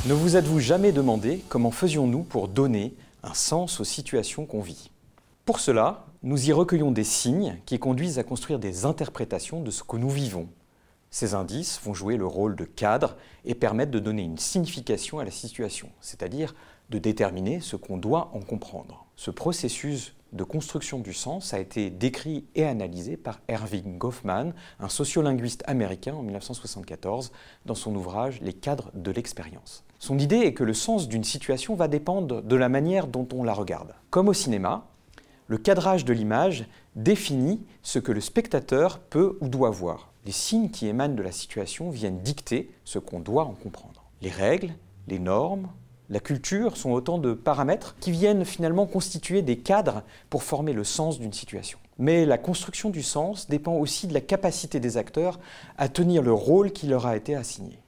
Ne vous êtes-vous jamais demandé comment faisions-nous pour donner un sens aux situations qu'on vit? Pour cela, nous y recueillons des signes qui conduisent à construire des interprétations de ce que nous vivons. Ces indices vont jouer le rôle de cadre et permettre de donner une signification à la situation, c'est-à-dire de déterminer ce qu'on doit en comprendre. Ce processus de construction du sens a été décrit et analysé par Erving Goffman, un sociolinguiste américain en 1974, dans son ouvrage « Les cadres de l'expérience ». Son idée est que le sens d'une situation va dépendre de la manière dont on la regarde. Comme au cinéma, le cadrage de l'image définit ce que le spectateur peut ou doit voir. Les signes qui émanent de la situation viennent dicter ce qu'on doit en comprendre. Les règles, les normes, la culture sont autant de paramètres qui viennent finalement constituer des cadres pour former le sens d'une situation. Mais la construction du sens dépend aussi de la capacité des acteurs à tenir le rôle qui leur a été assigné.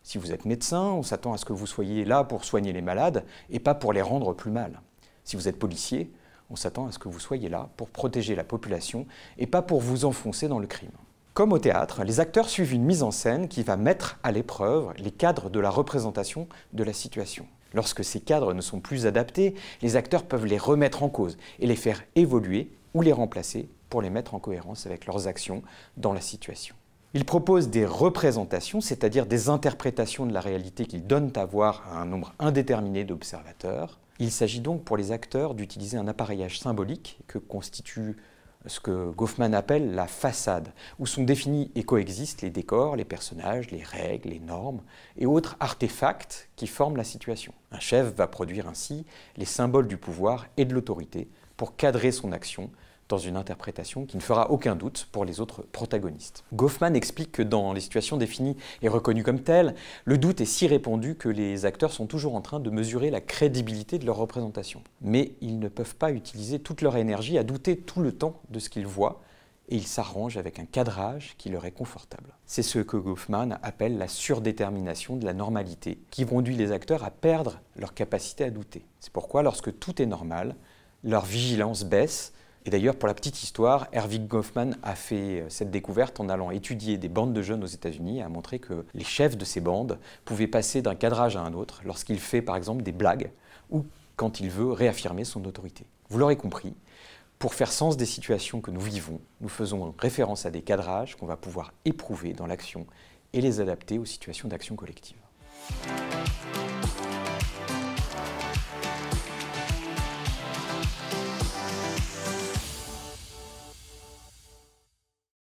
Si vous êtes médecin, on s'attend à ce que vous soyez là pour soigner les malades et pas pour les rendre plus mal. Si vous êtes policier, on s'attend à ce que vous soyez là pour protéger la population et pas pour vous enfoncer dans le crime. Comme au théâtre, les acteurs suivent une mise en scène qui va mettre à l'épreuve les cadres de la représentation de la situation. Lorsque ces cadres ne sont plus adaptés, les acteurs peuvent les remettre en cause et les faire évoluer ou les remplacer pour les mettre en cohérence avec leurs actions dans la situation. Ils proposent des représentations, c'est-à-dire des interprétations de la réalité qu'ils donnent à voir à un nombre indéterminé d'observateurs. Il s'agit donc pour les acteurs d'utiliser un appareillage symbolique que constitue ce que Goffman appelle la façade, où sont définis et coexistent les décors, les personnages, les règles, les normes et autres artefacts qui forment la situation. Un chef va produire ainsi les symboles du pouvoir et de l'autorité pour cadrer son action dans une interprétation qui ne fera aucun doute pour les autres protagonistes. Goffman explique que dans les situations définies et reconnues comme telles, le doute est si répandu que les acteurs sont toujours en train de mesurer la crédibilité de leur représentation. Mais ils ne peuvent pas utiliser toute leur énergie à douter tout le temps de ce qu'ils voient, et ils s'arrangent avec un cadrage qui leur est confortable. C'est ce que Goffman appelle la surdétermination de la normalité, qui conduit les acteurs à perdre leur capacité à douter. C'est pourquoi, lorsque tout est normal, leur vigilance baisse. Et d'ailleurs, pour la petite histoire, Erving Goffman a fait cette découverte en allant étudier des bandes de jeunes aux États-Unis et a montré que les chefs de ces bandes pouvaient passer d'un cadrage à un autre lorsqu'il fait par exemple des blagues ou quand il veut réaffirmer son autorité. Vous l'aurez compris, pour faire sens des situations que nous vivons, nous faisons référence à des cadrages qu'on va pouvoir éprouver dans l'action et les adapter aux situations d'action collective.